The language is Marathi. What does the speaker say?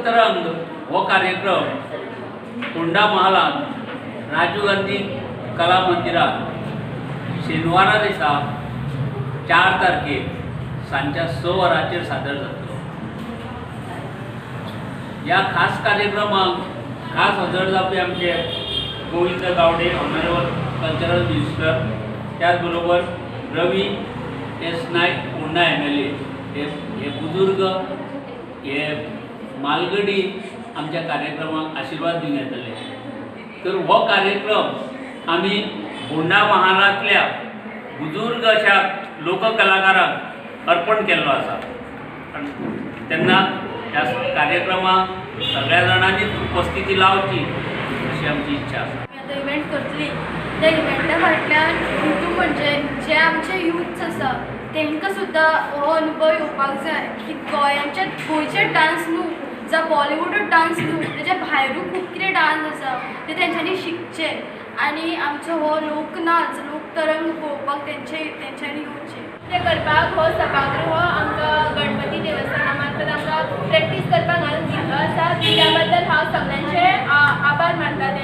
लोकतरंग हो कार्यक्रम फोंडा महालांत राजीव गांधी कला मंदिरात शेनवारा दिसा 4 तारखेक सांच्या 6 वरांचेर सादर जातलो। ह्या खास कार्यक्रमाक खास हजर जावपी आमचे Govind Gawade honourable cultural minister, त्याच बरोबर रवी एस नायक फोंडा MLA, हे बुजुर्ग हे मालगडी आमच्या कार्यक्रमाक आशिर्वाद दिवन येतले। तर हो कार्यक्रम आमी फोंडा महालांतल्या बुजुर्ग अशा लोककलाकारांक अर्पण केल्लो आसा। तेन्ना ह्या कार्यक्रमाक सगळ्या जाणांनी उपस्थिती लावची अशी आमची इच्छा आसा। आता इव्हेंट करतली त्या इव्हेंटा फाटल्यान हेतू म्हणजे जे आमचे यूथ्स आसा तांकां सुद्दां हो अनुभव येवपाक जाय की गोंयचे डान्स न्हू जावं बॉलिवूड डान्स न्हू, तेच्या भायरूय खूब कितें डान्स आसा ते तेंच्यांनी शिकचे आनी आमचो हो लोकनाच लोकतरंग पळोवपाक तेंच्यांनी येवचें। ते करपाक हो सभागृह आमकां गणपती देवस्थाना मार्फत आमकां प्रॅक्टीस करपाक घालून दिल्लो आसा। त्या बद्दल हांव सगळ्यांचे आभार मानता।